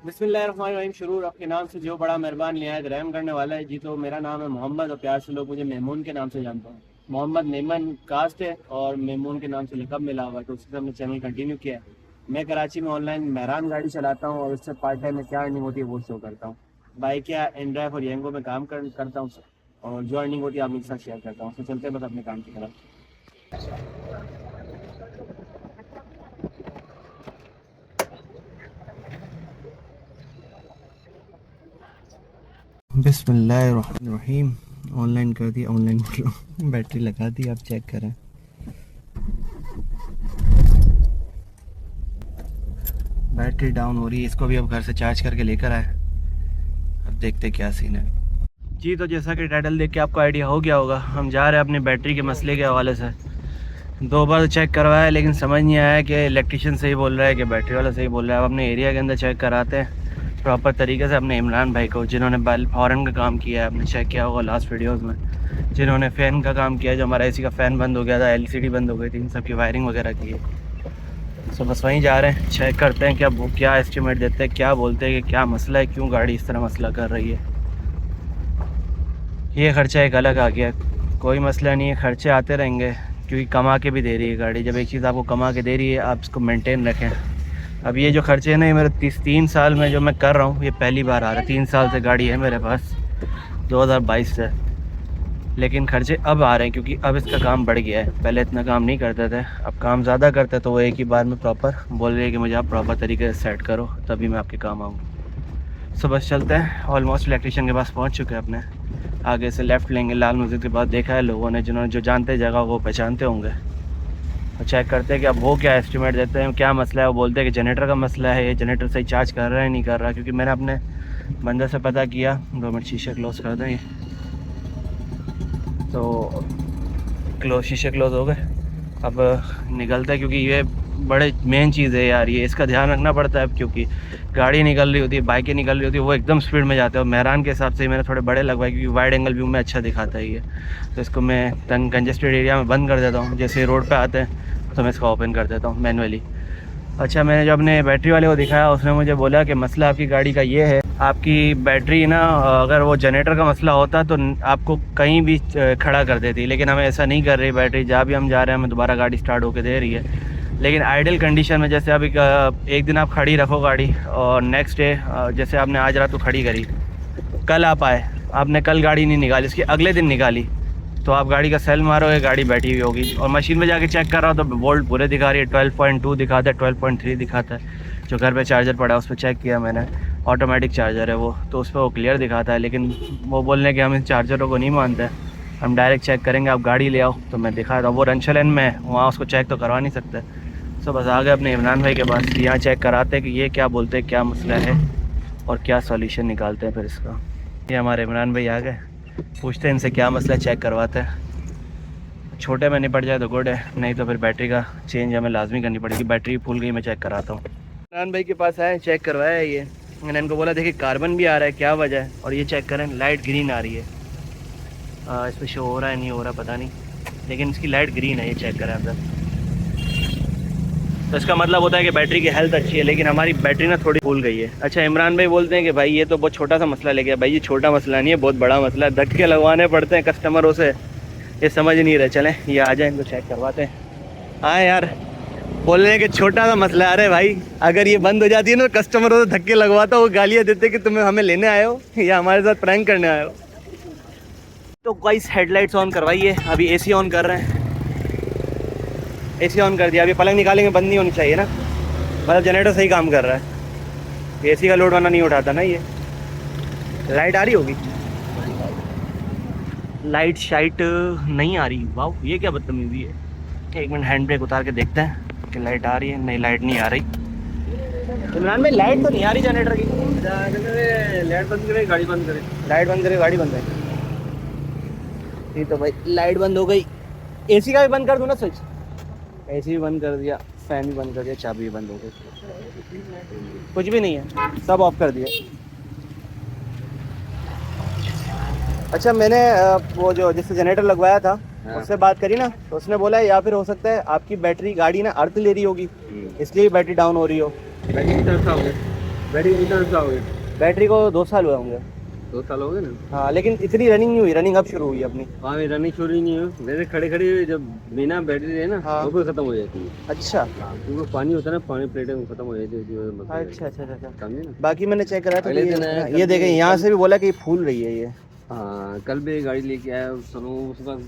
बिस्मिल्लाहिर्रहमानिर्रहीम। शुरू आपके नाम से जो बड़ा मेहरबान निहायत रहम करने वाला है। जी तो मेरा नाम है मोहम्मद और प्यार से लोग मुझे मेमून के नाम से जानते हैं। मोहम्मद मेमन कास्ट है और मेमून के नाम से लकब मिला हुआ है, तो उससे हमने चैनल कंटिन्यू किया है। मैं कराची में ऑनलाइन मेहरान गाड़ी चलाता हूँ और उससे पार्ट टाइम में क्या अर्निंग होती है वो शो करता हूँ। बाइक या एंड्राइव और येंगो में काम करता हूँ और जो अर्निंग होती है आप लोग के साथ शेयर करता हूँ। तो चलते हैं बस अपने काम की तरफ। बिस्मिल्लाहिर्रहमानिर्रहीम। ऑनलाइन कर दी, ऑनलाइन बोल रहा हूँ, बैटरी लगा दी, आप चेक करें। बैटरी डाउन हो रही है, इसको भी अब घर से चार्ज करके लेकर आए। अब देखते क्या सीन है। जी तो जैसा कि टाइटल देख के आपको आइडिया हो गया होगा, हम जा रहे हैं अपनी बैटरी के मसले के हवाले से। 2 बार चेक करवाया लेकिन समझ नहीं आया कि इलेक्ट्रिशियन सही बोल रहा है कि बैटरी वाला सही बोल रहा है। अब अपने एरिया के अंदर चेक कराते हैं प्रॉपर तरीके से। अपने इमरान भाई को, जिन्होंने हॉर्न का काम किया है, आपने चेक किया होगा लास्ट वीडियोज़ में, जिन्होंने फ़ैन का काम किया है, जो हमारा एसी का फ़ैन बंद हो गया था, एलसीडी बंद हो गई थी, इन सब की वायरिंग वगैरह की है। तो बस वहीं जा रहे हैं, चेक करते हैं क्या एस्टिमेट देते हैं, क्या बोलते हैं कि क्या मसला है, क्यों गाड़ी इस तरह मसला कर रही है। ये ख़र्चा एक अलग आ गया, कोई मसला नहीं है, ख़र्चे आते रहेंगे क्योंकि कमा के भी दे रही है गाड़ी। जब एक चीज़ आपको कमा के दे रही है, आप इसको मेंटेन रखें। अब ये जो खर्चे हैं ना, ये मेरे 3 साल में जो मैं कर रहा हूँ, ये पहली बार आ रहा है। 3 साल से गाड़ी है मेरे पास, 2022 से। लेकिन खर्चे अब आ रहे हैं क्योंकि अब इसका काम बढ़ गया है। पहले इतना काम नहीं करते थे, अब काम ज़्यादा करते, तो वो एक ही बार में प्रॉपर बोल रही है कि मुझे आप प्रॉपर तरीके से सेट करो, तभी मैं आपके काम आऊँ। सो बस चलते हैं, ऑलमोस्ट इलेक्ट्रिशियन के पास पहुँच चुके हैं अपने। आगे से लेफ़्ट लेंगे, लाल मस्जिद के बाद देखा है लोगों ने, जिन्होंने जो जानते जगह वो पहचानते होंगे। और चेक करते हैं कि अब वो क्या एस्टिमेट देते हैं, क्या मसला है। वो बोलते हैं कि जनरेटर का मसला है, ये जनरेटर सही चार्ज कर रहा है नहीं कर रहा। क्योंकि मैंने अपने बंदे से पता किया, 2 मिनट शीशे क्लोज़ कर दें ये, तो शीशे क्लोज़ हो गए। अब निकलता है क्योंकि ये बड़े मेन चीज़ है यार, ये इसका ध्यान रखना पड़ता है। अब क्योंकि गाड़ी निकल रही होती है, बाइकें निकल रही होती है, वो एकदम स्पीड में जाते हैं। और मेहरान के हिसाब से मैंने थोड़े बड़े लगवाए क्योंकि वाइड एंगल व्यू में अच्छा दिखाता है ये। तो इसको मैं कंजेस्टेड एरिया में बंद कर देता हूँ, जैसे रोड पे आते हैं तो मैं इसको ओपन कर देता हूँ मैनुअली। अच्छा, मैंने जो अपने बैटरी वाले को दिखाया, उसने मुझे बोला कि मसला आपकी गाड़ी का ये है, आपकी बैटरी ना, अगर वो जनरेटर का मसला होता तो आपको कहीं भी खड़ा कर देती, लेकिन हमें ऐसा नहीं कर रही बैटरी। जहाँ भी हम जा रहे हैं हमें दोबारा गाड़ी स्टार्ट होकर दे रही है। लेकिन आइडल कंडीशन में, जैसे अभी एक दिन आप खड़ी रखो गाड़ी और नेक्स्ट डे, जैसे आपने आज रात को खड़ी करी, कल आप आए, आपने कल गाड़ी नहीं निकाली, उसके अगले दिन निकाली, तो आप गाड़ी का सेल मारोगे, गाड़ी बैठी हुई होगी। और मशीन में जाके चेक कर रहा हो तो वोल्ट पूरे दिखा रही है, 12.2 दिखाता है, 12.3 दिखाता है। जो घर पे चार्जर पड़ा है उस पर चेक किया मैंने, ऑटोमेटिक चार्जर है वो, तो उस पर वो क्लियर दिखाता है। लेकिन वो बोलने कि हम इन चार्जरों को नहीं मानते, हम डायरेक्ट चेक करेंगे, आप गाड़ी ले आओ। तो मैं दिखा रहा हूँ, वो रंचलन में वहाँ उसको चेक तो करवा नहीं सकते। सो बस आ गए अपने इमरान भाई के पास, यहाँ चेक कराते हैं कि ये क्या बोलते हैं, क्या मसला है और क्या सॉल्यूशन निकालते हैं फिर इसका। ये हमारे इमरान भाई आ गए, पूछते हैं इनसे क्या मसला है, चेक करवाते हैं। छोटे में निपट जाए तो गुड है, नहीं तो फिर बैटरी का चेंज हमें लाजमी करनी पड़ेगी। बैटरी फूल गई, मैं चेक कराता हूँ। इमरान भाई के पास आए, चेक करवाया है ये। मैंने इनको बोला देखिए कार्बन भी आ रहा है, क्या वजह है। और ये चेक करें, लाइट ग्रीन आ रही है। इस पर शो हो रहा है नहीं हो रहा पता नहीं, लेकिन इसकी लाइट ग्रीन है, ये चेक करें अंदर। तो इसका मतलब होता है कि बैटरी की हेल्थ अच्छी है, लेकिन हमारी बैटरी ना थोड़ी फूल गई है। अच्छा, इमरान भाई बोलते हैं कि भाई ये तो बहुत छोटा सा मसला लेके, भाई ये छोटा मसला नहीं है, बहुत बड़ा मसला है। धक्के लगवाने पड़ते हैं कस्टमरों से, ये समझ नहीं रहे। चलें ये आ जाए, इनको चेक करवाते हैं। हाँ यार, बोल रहे हैं कि छोटा सा मसला है। अरे भाई, अगर ये बंद हो जाती है ना, कस्टमरों से धक्के लगवाता, वो गालियाँ देते कि तुम्हें हमें लेने आए हो या हमारे साथ प्रैंक करने आए हो। तो गाइस हेडलाइट्स ऑन करवाइए, अभी एसी ऑन कर रहे हैं। एसी ऑन कर दिया, अभी पलंग निकालेंगे, बंद नहीं होनी चाहिए ना, मतलब जनरेटर सही काम कर रहा है। एसी का लोड वाना नहीं उठाता ना ये। लाइट आ रही होगी, लाइट शाइट नहीं आ रही। वाह, ये क्या बदतमीजी है। 1 मिनट हैंड ब्रेक उतार के देखते हैं कि लाइट आ रही है। नहीं, लाइट नहीं आ रही। इमरान में लाइट तो नहीं आ रही जनरेटर की। लाइट बंद करे गाड़ी बंद करे, लाइट बंद करे गाड़ी बंद है। ठीक तो भाई, लाइट बंद हो गई। एसी का भी बंद कर दूँ ना स्विच? एसी भी बंद कर दिया, फैन भी बंद कर दिया, चाबी भी बंद हो गई, कुछ भी नहीं है, सब ऑफ कर दिया। अच्छा, मैंने वो जो जिससे जनरेटर लगवाया था, उससे बात करी ना, तो उसने बोला है या फिर हो सकता है आपकी बैटरी गाड़ी ना अर्थ ले रही होगी, इसलिए बैटरी डाउन हो रही हो। बैटरी कितना साल हो गए? बैटरी को 2 साल हुए होंगे। 2 साल हो गए ना। हाँ, लेकिन इतनी रनिंग नहीं हुई, रनिंग अब शुरू हुई अपनी। वहाँ में रनिंग शुरू ही नहीं हुई, मेरे खड़े खड़े जब बिना बैटरी रहे ना हाँ। वो भी खत्म हो जाती है। अच्छा हाँ, क्योंकि पानी होता है ना, पानी प्लेटें में खत्म हो जाती है, जो मतलब अच्छा अच्छा अच्छा अच्छा। समझे ना। बाकी मैंने चेक करा था अगले तो दिन आया, ये कल देखें, भी- यहाँ कल- से भी बोला कि ये फूल रही है ये। हाँ, कल भी गाड़ी लेके आया, चलो उसका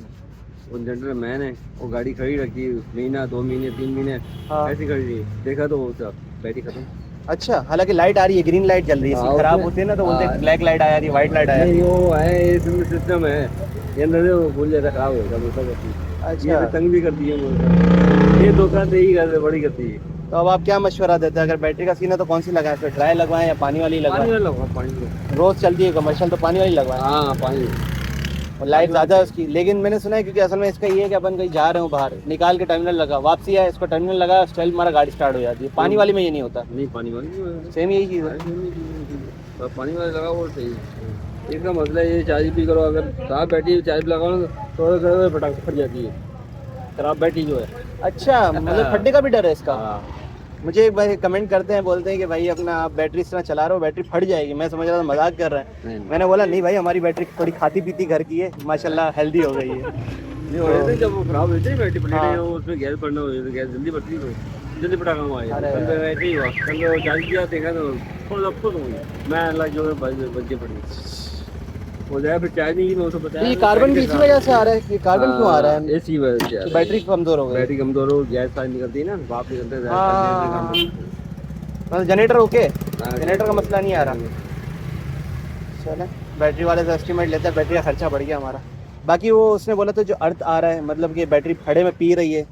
वो जनरल मैन है, वो गाड़ी खड़ी रखी, महीना 2 महीने 3 महीने हाँ। ऐसी खड़ी रही, देखा तो वो बैटरी खत्म। अच्छा, हालांकि लाइट आ रही है, ग्रीन लाइट जल रही है, हाँ, इसकी खराब उसमें- होती है ना तो बोलते हैं हाँ। ब्लैक लाइट आया रही है, व्हाइट लाइट आया नहीं, वो है इसमें सिस्टम है, ये अंदर से वो भूल जाता, खराब हो जाता मोटर। अच्छा। ये तंग भी करती है मोटर, ये धोखा दे ही कर बड़ी करती है। तो अब आप क्या मशवरा देते हैं, अगर बैटरी का सीन है तो कौन सी लगाएं, फिर ड्राई लगवाएं या पानी वाली पानी लगवाएं? वाला लगवा, पानी वाला। रोज चलती है कमर्शियल तो पानी वाली लगवाएं। हाँ, पानी। और लाइट ज़्यादा है उसकी, लेकिन मैंने सुना है क्योंकि असल में इसका ये है कि अपन कहीं जा रहे हो बाहर, निकाल के टर्मिनल लगा, वापसी है इसको टर्मिनल लगा, स्टाइल हमारा गाड़ी स्टार्ट हो जाती है। पानी वाली में ये नहीं होता। नहीं, पानी वाली नहीं होगा। सेम यही चीज़ है। तो पानी वाला लगा वो सही है। इसका मसला ये चार्ज भी करो, अगर खराब बैटरी चार्ज लगाओ ना तो थोड़ा फटाक फट जाती है, खराब बैटरी जो है। अच्छा, मतलब फटने का भी डर है इसका? हाँ। मुझे एक भाई कमेंट करते हैं, बोलते हैं कि भाई अपना आप बैटरी इस तरह चला रहे हो बैटरी फट जाएगी। मैं समझ रहा था मजाक कर रहे हैं। नहीं, मैंने बोला नहीं भाई, हमारी बैटरी थोड़ी खाती पीती घर की है, माशाल्लाह हेल्दी हो गई है। नहीं हो जाते जब वो खराब होती है बैटरी प्लेटें, हाँ। वो उसमें गैस पड़ना हो जाता है, गैस जल्दी बढ़ती है तो जल्दी पटाखा हुआ है। अरे कल तो ऐसे ही हुआ, कल तो चार्ज किया, देखा तो थोड़ा खुद हो गई, मैं अल्लाह जो है बच के पड़ी हो जाए, फिर चार्ज नहीं की, मैं उसको बताया। ये कार्बन की इसी वजह से आ रहा है कि कार्बन क्यों आ रहा है? इसी वजह से आ रहा है। बैटरी कमजोर हो गई। बैटरी कमजोर हो, गैस सारी निकलती है ना, भाप निकलते हैं, हाँ। मतलब जनरेटर ओके, जनरेटर का मसला नहीं आ रहा। चले, बैटरी वाले से एस्टीमेट लेते हैं, बैटरी का खर्चा बढ़ गया हमारा। बाकी वो उसने बोला था जो अर्थ आ रहा है, मतलब कि बैटरी खड़े में पी रही है,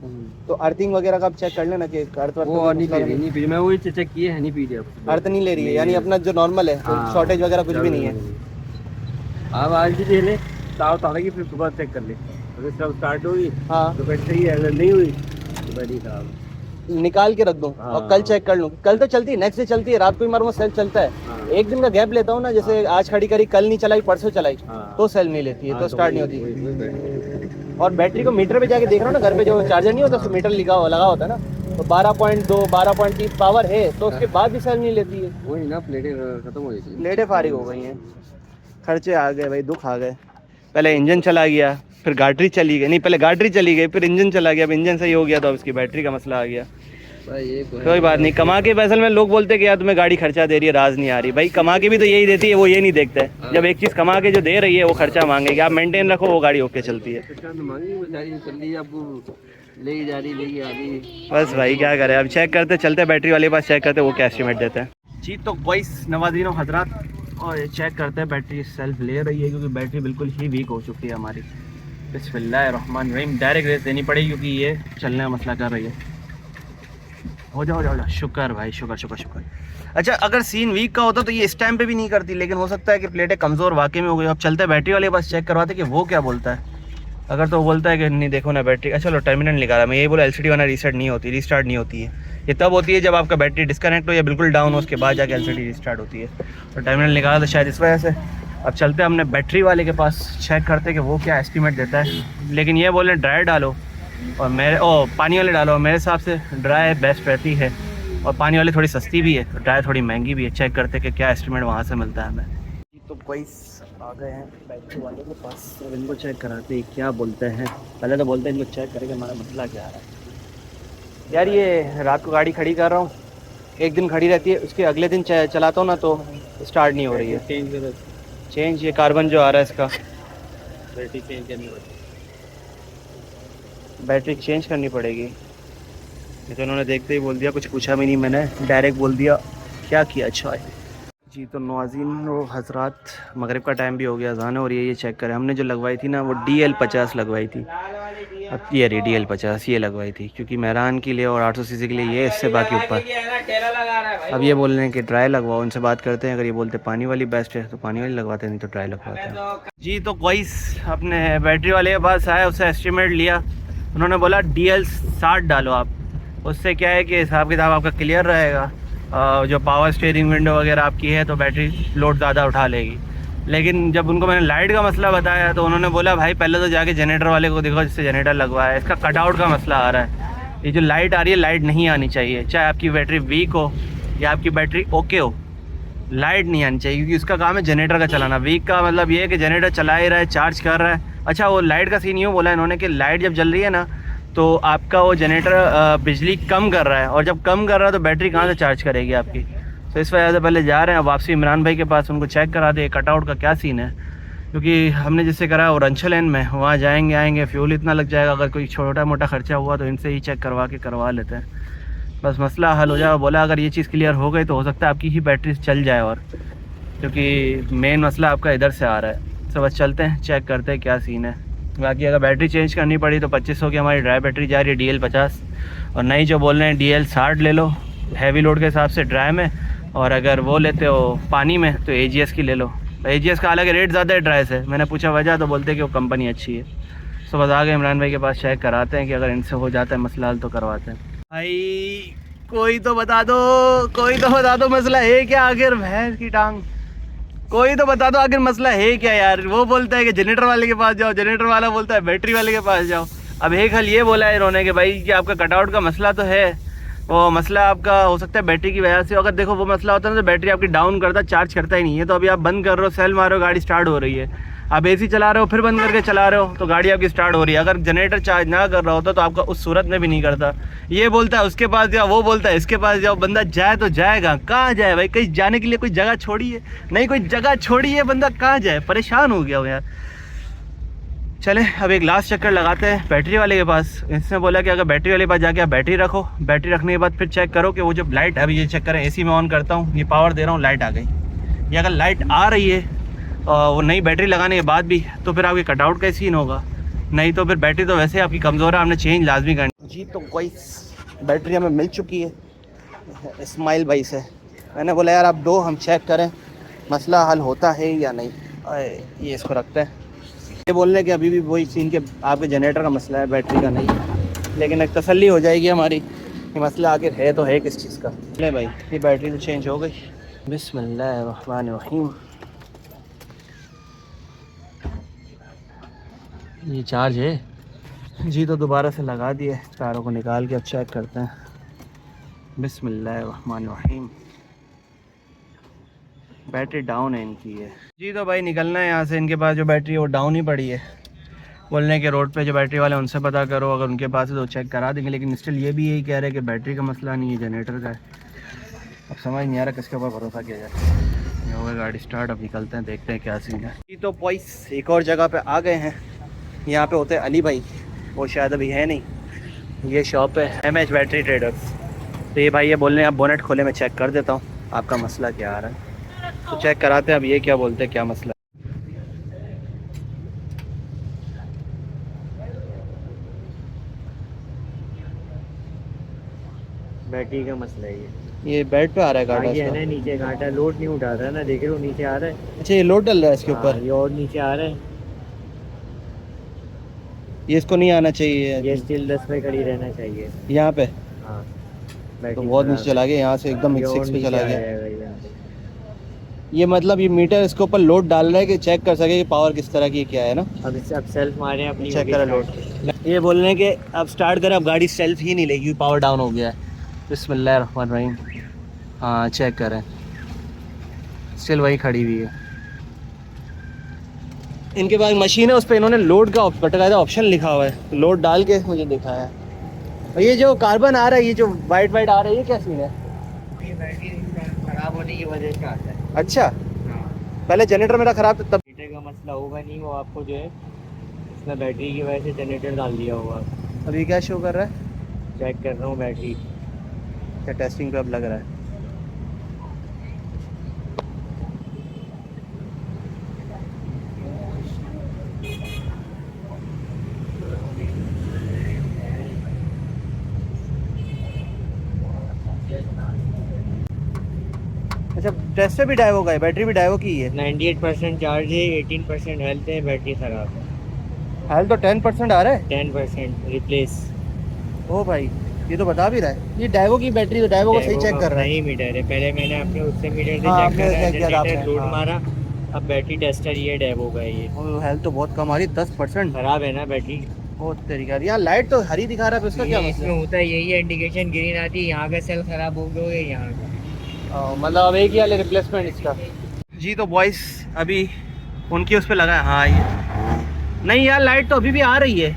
तो अर्थिंग वगैरह का आप चेक कर लेना कि अर्थ वर्थ वो नहीं पी रही, नहीं पी रही, मैं वही चेक किए है, नहीं पी रही अब। अर्थ नहीं ले रही है, यानी अपना जो नॉर्मल है, शॉर्टेज वगैरह कुछ भी नहीं है। अब आज भी देख ले, तार उतारेगी फिर सुबह चेक कर ले, अगर सब स्टार्ट हुई हाँ, तो बैटरी सही है, अगर नहीं हुई तो बैटरी खराब। निकाल के रख दूं और कल चेक कर लूं। कल तो चलती है, नेक्स्ट डे चलती है, रात को ही मारूंगा सेल चलता है। हाँ। एक दिन का गैप लेता हूँ ना, जैसे आज खड़ी करी, कल नहीं चलाई, परसों चलाई, हाँ। तो सेल नहीं लेती है, तो स्टार्ट नहीं होती। होती। और बैटरी को मीटर पे जाके देख रहा हूँ ना, घर पे जो चार्जर नहीं होता उसको मीटर लगा होता है ना, तो 12.2 12.3 पावर है, तो उसके बाद भी सेल नहीं लेती है। वही ना, प्लेटें खत्म हो जाती है। प्लेटें फारिग हो गई हैं, खर्चे आ गए भाई, दुख आ गए। पहले इंजन चला गया, फिर गाड़ी चली गई, नहीं पहले गाड़ी चली गई, फिर इंजन चला गया, अब इंजन सही हो गया तो अब इसकी बैटरी का मसला आ गया। कोई बात नहीं, कमा के पैसे में लोग बोलते हैं कि यार तुम्हें गाड़ी खर्चा दे रही है, राज नहीं आ रही। भाई कमा के भी तो यही देती है, वो ये नहीं देखते हैं। जब एक चीज़ कमा के जो दे रही है वो खर्चा मांगेगी, आप मेंटेन रखो, वो गाड़ी ओके चलती है। ले जा रही बस भाई क्या करें, अब चेक करते चलते, बैटरी वाले के पास चेक करते, वो क्या एस्टीमेट देते हैं। जी तो वॉइस नवाज़ीन हजरात, और ये चेक करते हैं बैटरी सेल्फ ले रही है, क्योंकि बैटरी बिल्कुल ही वीक हो चुकी है हमारी। बिस्मिल्लाहिर्रहमानिर्रहीम, डायरेक्ट रेस देनी पड़ेगी क्योंकि ये चलने का मसला कर रही है। हो जाओ, शुक्र भाई, शुक्र। अच्छा, अगर सीन वीक का होता तो ये इस टाइम पे भी नहीं करती, लेकिन हो सकता है कि प्लेटें कमज़ोर वाकई में हो गई। अब चलते हैं बैटरी वाले के पास चेक करवाते कि वो क्या बोलता है। अगर तो बोलता है कि नहीं देखो ना बैटरी, अच्छा चलो टर्मिनल निकाला, मैं यही बोला LCD वाला रीस्टार्ट नहीं होती है। ये तब होती है जब आपका बैटरी डिस्कनेक्ट हो या बिल्कुल डाउन हो, उसके बाद जाके LCD रिस्टार्ट होती है। तो टर्मिनल निकाला तो शायद इस वजह से। अब चलते हैं हमने बैटरी वाले के पास, चेक करते कि वो क्या एस्टीमेट देता है। लेकिन ये बोले ड्राई डालो और पानी वाले डालो, मेरे हिसाब से ड्राई बेस्ट रहती है, और पानी वाली थोड़ी सस्ती भी है, ड्राई थोड़ी महंगी भी है। चेक करते कि क्या एस्टीमेट वहाँ से मिलता है हमें। तो कोई आ गए हैं बैटरी वाले के पास, अब इनको चेक कराते हैं क्या बोलते हैं। पहले तो बोलते हैं इनको चेक करेंगे हमारा मसला क्या आ रहा है। यार ये रात को गाड़ी खड़ी कर रहा हूँ, एक दिन खड़ी रहती है, उसके अगले दिन चलाता हूँ ना तो स्टार्ट नहीं हो रही है। चेंज ये कार्बन जो आ रहा है इसका, बैटरी चेंज करनी पड़ेगी, बैटरी चेंज करनी पड़ेगी। ये तो उन्होंने देखते ही बोल दिया, कुछ पूछा भी नहीं मैंने, डायरेक्ट बोल दिया क्या किया। अच्छा है जी, तो नवाज़ीन वो हजरात, मगरिब का टाइम भी हो गया, अज़ान हो रही है। ये चेक करें, हमने जो लगवाई थी ना वो DL50 लगवाई थी। अब ये रही DL50 ये लगवाई थी, क्योंकि मेहरान के लिए और 800 सीसी के लिए ये, इससे बाकी ऊपर। अब ये बोल रहे हैं कि ड्राई लगवाओ, उनसे बात करते हैं। अगर ये बोलते पानी वाली बेस्ट है तो पानी वाली लगवाते हैं, नहीं तो ड्राई लगवाते हैं। जी तो कोइस अपने बैटरी वाले के पास आया, उससे एस्टीमेट लिया, उन्होंने बोला DL60 डालो आप, उससे क्या है कि हिसाब किताब आपका क्लियर रहेगा। जो पावर स्टीयरिंग विंडो वगैरह आपकी है तो बैटरी लोड ज़्यादा उठा लेगी। लेकिन जब उनको मैंने लाइट का मसला बताया तो उन्होंने बोला भाई पहले तो जाके जनरेटर वाले को देखो जिससे जनरेटर लगवाया है, इसका कटआउट का मसला आ रहा है। ये जो लाइट आ रही है, लाइट नहीं आनी चाहिए, चाहे आपकी बैटरी वीक हो या आपकी बैटरी ओके हो, लाइट नहीं आनी चाहिए, क्योंकि उसका काम है जनरेटर का चलाना। वीक का मतलब ये है कि जनरेटर चला ही रहा है, चार्ज कर रहा है। अच्छा, वो लाइट का सीन यूँ बोला इन्होंने कि लाइट जब जल रही है ना तो आपका वो जनरेटर बिजली कम कर रहा है, और जब कम कर रहा है तो बैटरी कहाँ से चार्ज करेगी आपकी। तो इस वजह से पहले जा रहे हैं वापसी इमरान भाई के पास, उनको चेक करा दे कटआउट का क्या सीन है, क्योंकि हमने जिससे करा है ओरेंचल लेन में, वहाँ जाएंगे आएंगे फ्यूल इतना लग जाएगा, अगर कोई छोटा मोटा खर्चा हुआ तो इनसे ही चेक करवा लेते हैं, बस मसला हल हो जाए। बोला अगर ये चीज़ क्लियर हो गई तो हो सकता है आपकी ही बैटरी चल जाए, और क्योंकि मेन मसला आपका इधर से आ रहा है। तो बस चलते हैं चेक करते हैं क्या सीन है। बाकी अगर बैटरी चेंज करनी पड़ी तो 2500 की हमारी ड्राई बैटरी जा रही है, DL 50, और नई जो बोल रहे हैं DL 60 ले लो हैवी लोड के हिसाब से ड्राई में, और अगर वो लेते हो पानी में तो AGS की ले लो। AGS का हालांकि रेट ज़्यादा है ड्राई से, मैंने पूछा वजह तो बोलते कि वो कंपनी अच्छी है। तो बस आगे इमरान भाई के पास चेक कराते हैं कि अगर इनसे हो जाता है मसला हल तो करवाते हैं। भाई कोई तो बता दो मसला है क्या आखिर, भैंस की टांग, कोई तो बता दो आखिर मसला है क्या यार। वो बोलता है कि जनरेटर वाले के पास जाओ, जनरेटर वाला बोलता है बैटरी वाले के पास जाओ। अब एक हल ये बोला है इन्होंने कि भाई कि आपका कटआउट का मसला तो है, वो मसला आपका हो सकता है बैटरी की वजह से। अगर देखो वो मसला होता है ना तो बैटरी आपकी डाउन करता, चार्ज करता ही नहीं है। तो अभी आप बंद कर रहे हो, सेल मारो, गाड़ी स्टार्ट हो रही है। आप AC चला रहे हो फिर बंद करके चला रहे हो तो गाड़ी आपकी स्टार्ट हो रही है। अगर जनरेटर चार्ज ना कर रहा होता तो आपका उस सूरत में भी नहीं करता। ये बोलता है उसके पास जाओ, वो बोलता है इसके पास जाओ। बंदा जाए तो जाएगा कहाँ जाए भाई, कहीं जाने के लिए कोई जगह छोड़ी है नहीं, कोई जगह छोड़ी है, बंदा कहाँ जाए, परेशान हो गया हो यार। चले अब एक लास्ट चक्कर लगाते हैं बैटरी वाले के पास। इसने बोला कि अगर बैटरी वाले के पास जाके आप बैटरी रखो, बैटरी रखने के बाद फिर चेक करो कि वो जो लाइट, अभी ये चेक करें AC में ऑन करता हूँ, ये पावर दे रहा हूँ, लाइट आ गई। ये अगर लाइट आ रही है वो नई बैटरी लगाने के बाद भी तो फिर आपके कटआउट का सीन होगा, नहीं तो फिर बैटरी तो वैसे आपकी कमज़ोर है, हमने चेंज लाजमी करनी जी। तो कोई बैटरी हमें मिल चुकी है इस्माइल भाई से। मैंने बोला यार आप दो हम चेक करें मसला हल होता है या नहीं। ये इसको रखते हैं। ये बोल रहे कि अभी भी वही सीन के आपके जनरेटर का मसला है, बैटरी का नहीं, लेकिन एक तसल्ली हो जाएगी हमारी कि मसला आखिर है तो है किस चीज़ का। ले भाई ये बैटरी तो चेंज हो गई। बिस्मिल्लाहिर्रहमानिर्रहीम। ये चार्ज है जी, तो दोबारा से लगा दिए, तारों को निकाल के अब चेक करते हैं। बिस्मिल्लाहिर्रहमानिर्रहीम। बैटरी डाउन है इनकी है जी। तो भाई निकलना है यहाँ से, इनके पास जो बैटरी है वो डाउन ही पड़ी है। बोलने के रोड पे जो बैटरी वाले उनसे पता करो, अगर उनके पास है तो चेक करा देंगे, लेकिन स्टिल ये भी यही कह रहे हैं कि बैटरी का मसला नहीं है, जनरेटर का है। अब समझ नहीं आ रहा किसके ऊपर भरोसा किया जाए। ये होगा गाड़ी स्टार्ट, अब निकलते हैं देखते हैं क्या सीन है जी। तो बॉयस एक और जगह पे आ गए हैं, यहाँ पे होते हैं अली भाई, वो शायद अभी है नहीं। ये शॉप है MH बैटरी ट्रेडर्स। तो ये भाई ये बोल रहे हैं आप बोनेट खोले, मैं चेक कर देता हूँ आपका मसला क्या आ रहा है। तो चेक कराते हैं अब ये क्या बोलते हैं क्या मसला। बैटरी का मसला है ये बेड पे आ रहा है गाड़ा ये है ना, नीचे घाटा लोड नहीं उठा रहा ना, देख रहे हो नीचे आ रहा है। अच्छा ये लोड डल रहा है इसके ऊपर, ये और नीचे आ रहा है, ये इसको नहीं आना चाहिए, ये स्टिल 10 पे खड़ी रहना चाहिए यहाँ पे हाँ। तो बहुत नीचे चला गया, यहाँ से एकदम 6 पे चला गया। ये मतलब ये मीटर इसके ऊपर लोड डाल रहा है कि चेक कर सके कि पावर किस तरह की क्या है ना। अब इससे अब सेल्फ मारे अपनी चेक करा लोड। ये बोल रहे हैं कि अब स्टार्ट करें, अब गाड़ी सेल्फ ही नहीं लेगी, पावर डाउन हो गया है। बिस्मिल्लाहिर्रहमानिर्रहीम। हाँ चेक करें, स्टिल वही खड़ी हुई है। इनके पास मशीन है, उस पर इन्होंने लोड का बकायदा ऑप्शन लिखा हुआ है, लोड डाल के मुझे दिखाया है। और ये जो कार्बन आ रहा है, ये जो वाइट वाइट आ रहा है, ये क्या सीन है? खराब होने की वजह से आता है। अच्छा पहले जनरेटर मेरा ख़राब था तब। जनरेटर का मसला होगा नहीं, वो आपको जो है इसमें बैटरी की वजह से जनरेटर डाल दिया होगा। अभी क्या शो कर रहा है? चेक कर रहा हूँ बैटरी, क्या टेस्टिंग पे अब लग रहा है। अच्छा टेस्ट पे भी डाइवो का है, बैटरी भी डाइवो की है। 98% चार्ज है, 18% हेल्थ है, बैटरी ख़राब है। हाल तो 10% आ रहा है। 10% रिप्लेस। ओ भाई ये तो बता भी रहा है, ये डाइवो की बैटरी, तो डाइवो को सही चेक कर रहा है। नहीं मीटर है, पहले मैंने अपने उससे मीटर से हाँ, चेक करा, चेक किया आपने, लोड हाँ। मारा, अब बैटरी टेस्टर ये डेवो का है ये। हेल्थ तो बहुत कम आ रही, 10%। खराब है ना बैटरी। बहुत तरीका यार, लाइट तो हरी दिखा रहा है, उसका क्या इसमें मसला? होता है यही है, इंडिकेशन ग्रीन आती है, यहाँ का सेल खराब हो गया है यहाँ का। मतलब अब एक ही वाले रिप्लेसमेंट इसका। जी तो बॉयज़ अभी उनकी उस पर लगा है। हाँ ये नहीं यार, लाइट तो अभी भी आ रही है।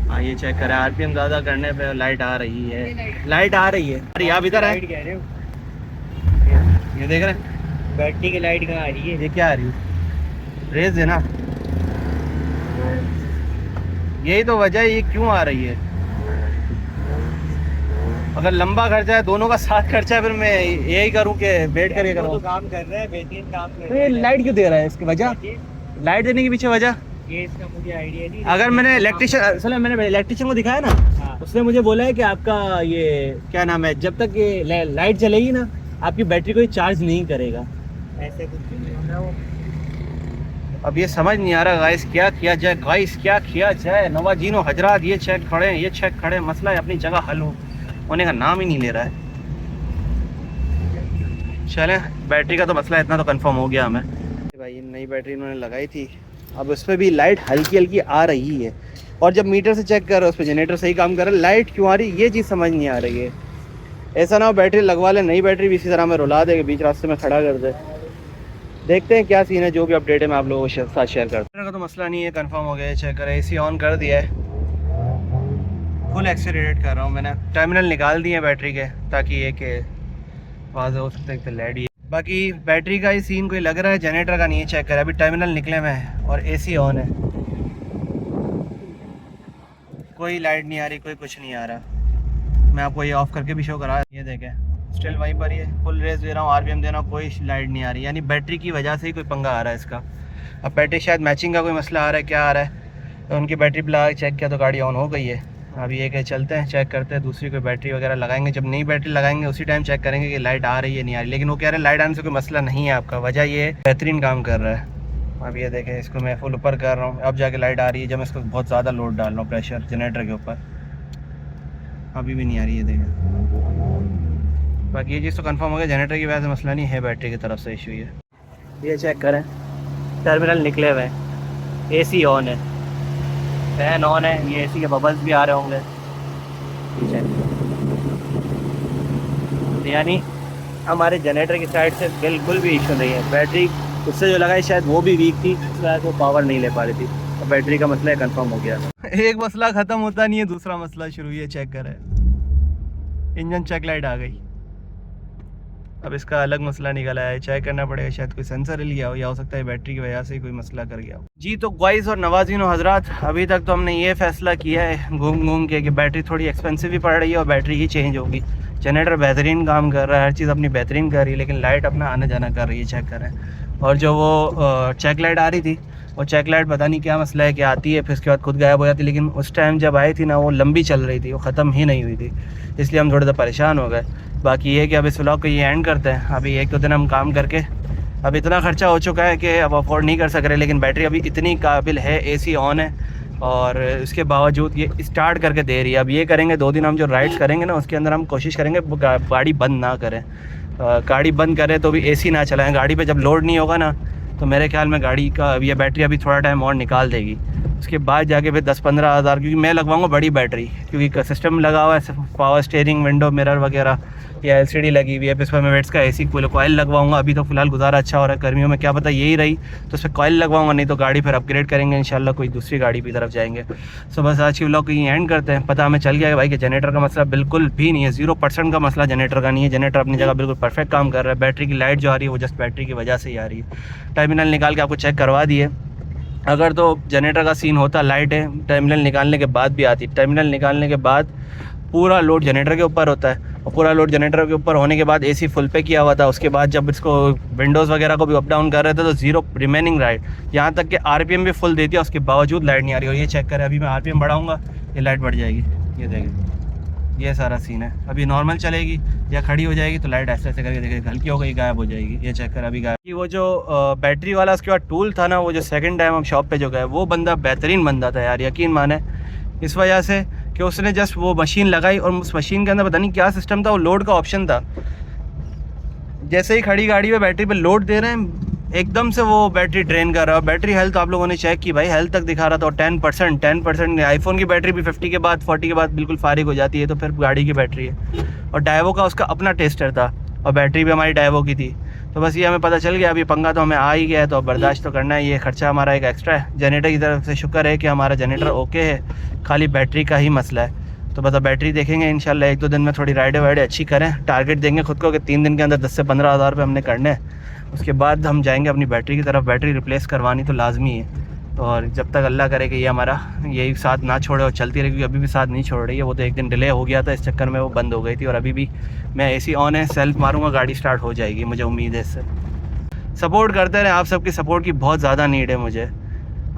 हाँ ये चेक करें, आरपीएम ज़्यादा करने पे लाइट आ रही है, लाइट आ रही है। अरे आप इधर है, कह रहे हो? ये देख रहे हैं बैटरी की लाइट कहाँ आ रही है? ये क्या आ रही है, रेज है ना, यही तो वजह है ये क्यों आ रही है। अगर लंबा खर्चा है, दोनों का साथ खर्चा है, फिर मैं यही करूँ कि वेट करके तो करूँ। काम कर रहा है, बेहतरीन काम कर तो रहा ये है। लाइट क्यों दे रहा है, इसकी वजह, लाइट देने के पीछे वजह? ये इसका मुझे आइडिया नहीं। अगर मैंने इलेक्ट्रिशियन को दिखाया ना, हाँ। उसने मुझे बोला है कि आपका ये क्या नाम है, जब तक ये लाइट जलेगी ना आपकी बैटरी को चार्ज नहीं करेगा। ऐसे कुछ नहीं होना वो। अब ये समझ नहीं आ रहा गाइस क्या किया जाए, गाइस क्या किया जाए। नवाजीनो हजरात ये चेक खड़े हैं, ये चेक खड़े हैं, मसला है अपनी जगह हल होने का नाम ही नहीं ले रहा है। चलें, बैटरी का तो मसला इतना तो कंफर्म हो गया हमें। भाई नई बैटरी इन्होंने लगाई थी, अब उस पर भी लाइट हल्की हल्की आ रही है, और जब मीटर से चेक कर रहे हो उस पर जनरेटर सही काम कर रहा है, लाइट क्यों आ रही है ये चीज़ समझ नहीं आ रही है। ऐसा ना हो बैटरी लगवा ले, नई बैटरी भी इसी तरह में रुला देगा, बीच रास्ते में खड़ा कर दे। देखते हैं क्या सीन है, जो भी अपडेट है मैं आप लोगों के साथ शेयर करता हूँ। का तो मसला नहीं है, कंफर्म हो गया है। चेक करें, एसी ऑन कर दिया है, फुल एक्सीलरेट कर रहा हूँ मैंने, टर्मिनल निकाल दिए बैटरी के ताकि ये कि वाज़ेह हो सकता है कि लेड ही। बाकी बैटरी का ही सीन कोई लग रहा है, जनरेटर का नहीं है। चेक करें, अभी टर्मिनल निकले हुए हैं और एसी ऑन है, कोई लाइट नहीं आ रही, कोई कुछ नहीं आ रहा। मैं आपको ये ऑफ करके भी शो करा, ये देखें स्टिल वहीं पर ही है, फुल रेस दे रहा हूँ, आरपीएम दे रहा हूँ, कोई लाइट नहीं आ रही। यानी बैटरी की वजह से ही कोई पंगा आ रहा है इसका। अब बैटरी शायद मैचिंग का कोई मसला आ रहा है, क्या आ रहा है। तो उनकी बैटरी पे लगा चेक किया तो गाड़ी ऑन हो गई है। अभी ये कि चलते हैं चेक करते हैं, दूसरी कोई बैटरी वगैरह लगाएंगे, जब नई बैटरी लगाएंगे उसी टाइम चेक करेंगे कि लाइट आ रही है नहीं आ रही। लेकिन वो कह रहे हैं लाइट आने से कोई मसला नहीं है आपका, वजह ये बेहतरीन काम कर रहा है। अब ये देखें, इसको मैं फुल ऊपर कर रहा हूँ, अब जाके लाइट आ रही है, जब मैं इसको बहुत ज़्यादा लोड डाल रहा हूँ प्रेशर जनरेटर के ऊपर, अभी भी नहीं आ रही है। देखें, बाकी ये चीज़ तो कंफर्म हो गया, जनरेटर की वजह से मसला नहीं है, बैटरी की तरफ से इशू है। ये चेक करें, टर्मिनल निकले हुए हैं, एसी ऑन है, फैन ऑन है, ये एसी के बबल्स भी आ रहे होंगे। यानी हमारे जनरेटर की साइड से बिल्कुल भी इशू नहीं है। बैटरी उससे जो लगाई शायद वो भी वीक थी, इस वजह से वो पावर नहीं ले पा रही थी, तो बैटरी का मसला कंफर्म हो गया। एक मसला ख़त्म होता नहीं है, दूसरा मसला शुरू। ये चेक करें, इंजन चेक लाइट आ गई, अब इसका अलग मसला निकला है, चेक करना पड़ेगा, शायद कोई सेंसर हिल गया हो, या हो सकता है बैटरी की वजह से कोई मसला कर गया हो। जी तो गाइस और नवाज़ीन और हजरात, अभी तक तो हमने ये फैसला किया है घूम घूम के कि बैटरी थोड़ी एक्सपेंसिव भी पड़ रही है और बैटरी ही चेंज होगी। जनरेटर बेहतरीन काम कर रहा है, हर चीज़ अपनी बेहतरीन कर रही है, लेकिन लाइट अपना आना जाना कर रही है। चेक करें, और जो वो चेक लाइट आ रही थी, वो चेक लाइट पता नहीं क्या मसला है कि आती है फिर उसके बाद खुद गायब हो जाती, लेकिन उस टाइम जब आई थी ना वो लंबी चल रही थी, वो ख़त्म ही नहीं हुई थी, इसलिए हम थोड़ा सा परेशान हो गए। बाकी ये कि अब इस व्लॉग को ये एंड करते हैं। अभी एक दो दिन हम काम करके अब इतना ख़र्चा हो चुका है कि अब अफोर्ड नहीं कर सक रहे, लेकिन बैटरी अभी इतनी काबिल है, एसी ऑन है और इसके बावजूद ये स्टार्ट करके दे रही है। अब ये करेंगे 2 दिन हम जो राइड्स करेंगे ना उसके अंदर हम कोशिश करेंगे गाड़ी बंद ना करें, गाड़ी बंद करें तो भी एसी ना चलाएं। गाड़ी पे जब लोड नहीं होगा ना तो मेरे ख्याल में गाड़ी का ये बैटरी अभी थोड़ा टाइम और निकाल देगी, उसके बाद जाके फिर 10-15 हज़ार, क्योंकि मैं लगवाऊंगा बड़ी बैटरी, क्योंकि सिस्टम लगा हुआ है, पावर स्टीयरिंग, विंडो मिरर वगैरह, या एलसीडी लगी हुई है, फिर इस पर मैं वेट्स का एसी कॉइल लगवाऊंगा। अभी तो फिलहाल गुजारा अच्छा हो रहा है, गर्मियों में क्या पता यही रही तो उस पर कॉइल लगवाऊंगा, नहीं तो गाड़ी फिर अपग्रेड करेंगे इंशाल्लाह, कोई दूसरी गाड़ी की तरफ जाएंगे। सो बस आज की व्लॉग को यहीं एंड करते हैं। पता हमें चल गया है भाई कि जनरेटर का मसला बिल्कुल भी नहीं है, 0% का मसला जनरेटर का नहीं है। जनरेटर अपनी जगह बिल्कुल परफेक्ट काम कर रहा है। बैटरी की लाइट जो आ रही है वो जस्ट बैटरी की वजह से ही आ रही है। टर्मिनल निकाल के आपको चेक करवा दिए, अगर तो जनरेटर का सीन होता, लाइट है टर्मिनल निकालने के बाद भी आती, टर्मिनल निकालने के बाद पूरा लोड जनरेटर के ऊपर होता है, और पूरा लोड जनरेटर के ऊपर होने के बाद एसी फुल पे किया हुआ था, उसके बाद जब इसको विंडोज़ वगैरह को भी अप डाउन कर रहे थे तो 0 रिमेनिंग लाइट, यहाँ तक कि आरपीएम भी फुल देती है, उसके बावजूद लाइट नहीं आ रही। और ये चेक करें, अभी मैं आरपीएम बढ़ाऊँगा ये लाइट बढ़ जाएगी, ये देखें, ये सारा सीन है। अभी नॉर्मल चलेगी या खड़ी हो जाएगी तो लाइट ऐसे ऐसे करके देखें हल्की हो गई, गायब हो जाएगी। ये चेक कर, अभी गायब। वो जो बैटरी वाला उसके बाद टूल था ना, वो जो सेकंड टाइम हम शॉप पे जो गए, वो बंदा बेहतरीन बंदा था यार, यकीन माने, इस वजह से कि उसने जस्ट वो मशीन लगाई और उस मशीन के अंदर पता नहीं क्या सिस्टम था, वो लोड का ऑप्शन था। जैसे ही खड़ी गाड़ी पे बैटरी पे लोड दे रहे हैं, एकदम से वो बैटरी ड्रेन कर रहा है। बैटरी हेल्थ आप लोगों ने चेक की भाई, हेल्थ तक दिखा रहा था, और 10%। आईफोन की बैटरी भी 50 के बाद 40 के बाद बिल्कुल फारिग हो जाती है, तो फिर गाड़ी की बैटरी है। और डाइवो का उसका अपना टेस्टर था और बैटरी भी हमारी डाइवो की थी। तो बस ये हमें पता चल गया, अभी पंगा तो हमें आ ही गया है, तो अब बर्दाश्त तो करना है। ये खर्चा हमारा एक एक्स्ट्रा है। जनरेटर की तरफ से शुक्र है कि हमारा जनरेटर ओके है, खाली बैटरी का ही मसला है। तो बस अब बैटरी देखेंगे इंशाल्लाह, 1-2 दिन में थोड़ी राइडें वाइडें अच्छी करें। टारगेट देंगे खुद को कि 3 दिन के अंदर 10 से 15 हज़ार रुपये हमने करने हैं। उसके बाद हम जाएंगे अपनी बैटरी की तरफ। बैटरी रिप्लेस करवानी तो लाजमी है, और जब तक अल्लाह करे कि ये हमारा यही साथ ना छोड़े और चलती रहे, क्योंकि अभी भी साथ नहीं छोड़ रही है। वो तो एक दिन डिले हो गया था, इस चक्कर में वो बंद हो गई थी। और अभी भी मैं एसी ऑन है, सेल्फ मारूंगा, गाड़ी स्टार्ट हो जाएगी, मुझे उम्मीद है इससे। सपोर्ट करते रहें, आप सबकी सपोर्ट की बहुत ज़्यादा नीड है मुझे।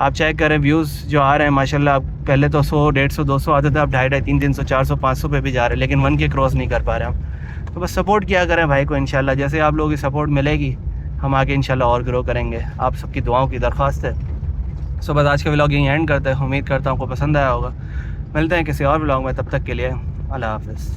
आप चेक करें व्यूज़ जो आ रहे हैं माशाल्लाह, पहले तो 100, 150, 200 आते थे, अब 250, 300, 400, 500 पे भी जा रहे हैं, लेकिन 1 के क्रॉस नहीं कर पा रहे हम। तो बस सपोर्ट किया करें भाई को इंशाल्लाह। जैसे आप लोगों की सपोर्ट मिलेगी, हम आगे इंशाल्लाह और ग्रो करेंगे। आप सबकी दुआओं की दरख्वास्त है। सो बस आज का व्लॉग यहीं एंड करते हैं। उम्मीद करता हूँ आपको पसंद आया होगा। मिलते हैं किसी और व्लॉग में, तब तक के लिए अल्लाह हाफ़िज़।